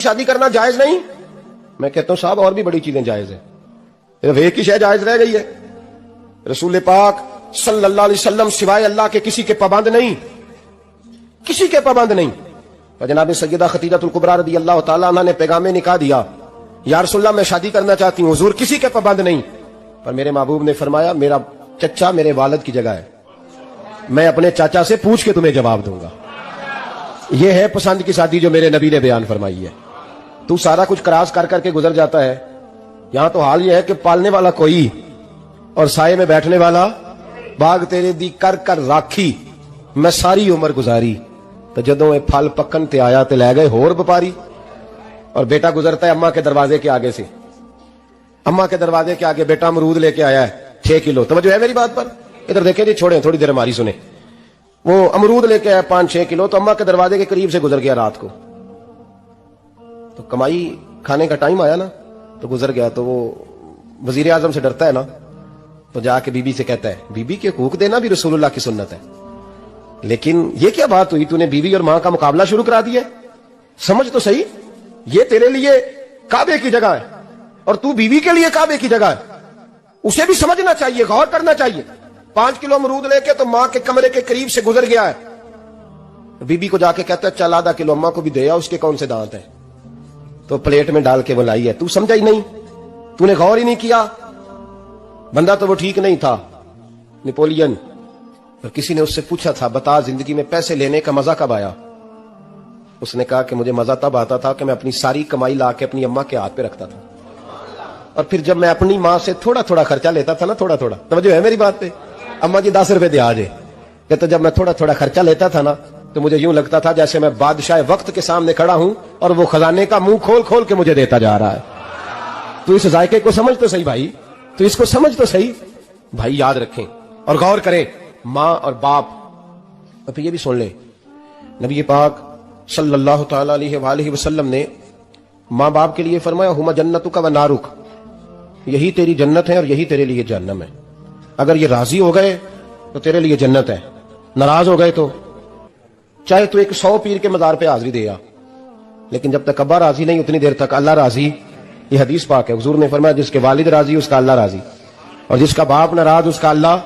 شادی کرنا جائز نہیں؟ میں کہتا ہوں صاحب اور بھی بڑی چیزیں جائز ہیں، صرف ایک ہی شے جائز رہ گئی ہے۔ رسول پاک صلی اللہ علیہ وسلم سوائے اللہ کے کسی کے پابند نہیں، کسی کے پابند نہیں۔ تو جناب سیدہ خدیجہ الکبریٰ رضی اللہ تعالیٰ عنہ نے پیغام نکاح دیا، یا رسول اللہ میں شادی کرنا چاہتی ہوں، حضور کسی کے پابند نہیں۔ پر میرے محبوب نے فرمایا میرا چچا میرے والد کی جگہ ہے، میں اپنے چاچا سے پوچھ کے تمہیں جواب دوں گا۔ یہ ہے پسند کی شادی جو میرے نبی نے بیان فرمائی ہے۔ تو سارا کچھ کراس کر کر کے گزر جاتا ہے، یہاں تو حال یہ ہے کہ پالنے والا کوئی اور سائے میں بیٹھنے والا، باغ تیرے دی کر کر راکھی میں ساری عمر گزاری، تو جدوں اے پھل پکن تے آیا تے لے گئے ہور بپاری۔ اور بیٹا گزرتا ہے اماں کے دروازے کے آگے سے، اماں کے دروازے کے آگے بیٹا امرود لے کے آیا ہے 6 کلو، توجہ ہے میری بات پر؟ ادھر دیکھیں جی، چھوڑیں تھوڑی دیر ہماری سنیں۔ وہ امرود لے کے آیا 5-6 کلو، تو اماں کے دروازے کے قریب سے گزر گیا رات کو، تو کمائی کھانے کا ٹائم آیا نا، تو گزر گیا۔ تو وہ وزیر اعظم سے ڈرتا ہے نا، تو جا کے بی بی سے کہتا ہے بی بی کے حقوق دینا بھی رسول اللہ کی سنت ہے، لیکن یہ کیا بات ہوئی، تو نے بیوی اور ماں کا مقابلہ شروع کرا دیا؟ سمجھ تو صحیح، یہ تیرے لیے کعبے کی جگہ ہے اور تو بیوی کے لیے کعبے کی جگہ ہے، اسے بھی سمجھنا چاہیے، غور کرنا چاہیے۔ 5 کلو امرود لے کے تو ماں کے کمرے کے قریب سے گزر گیا ہے، بی بی کو جا کے کہتا ہے چل آدھا کلو اماں کو بھی دے آ، اس کے کون سے دانت ہیں، تو پلیٹ میں ڈال کے وہ لائی ہے۔ تو سمجھا ہی نہیں، تو نے غور ہی نہیں کیا۔ بندہ تو وہ ٹھیک نہیں تھا، نیپولین، اور کسی نے اس سے پوچھا تھا بتا زندگی میں پیسے لینے کا مزہ کب آیا؟ اس نے کہا کہ مجھے مزہ تب آتا تھا کہ میں اپنی ساری کمائی لا کے اپنی اماں کے ہاتھ پہ رکھتا تھا، اور پھر جب میں اپنی ماں سے تھوڑا تھوڑا خرچہ لیتا تھا نا، تھوڑا تھوڑا، توجہ ہے میری بات پہ؟ اماں جی 10 روپے دے آ جے، کہتا جب میں تھوڑا تھوڑا خرچہ لیتا تھا نا، تو مجھے یوں لگتا تھا جیسے میں بادشاہ وقت کے سامنے کھڑا ہوں اور وہ خزانے کا منہ کھول کھول کے مجھے دیتا جا رہا ہے۔ تو اس ذائقے کو سمجھ تو صحیح بھائی، تو اس کو سمجھ تو صحیح بھائی، یاد رکھیں اور غور کریں۔ ماں اور باپ، اور پھر یہ بھی سن لیں، نبی پاک صلی اللہ تعالی علیہ وآلہ وسلم نے ماں باپ کے لیے فرمایا ہما جنتک و نارک، یہی تیری جنت ہے اور یہی تیرے لیے جہنم ہے۔ اگر یہ راضی ہو گئے تو تیرے لیے جنت ہے، ناراض ہو گئے تو چاہے تو ایک 100 پیر کے مزار پہ حاضری دے آ، لیکن جب تک ابا راضی نہیں اتنی دیر تک اللہ راضی۔ یہ حدیث پاک ہے، حضور نے فرمایا جس کے والد راضی اس کا اللہ راضی، اور جس کا باپ ناراض اس کا اللہ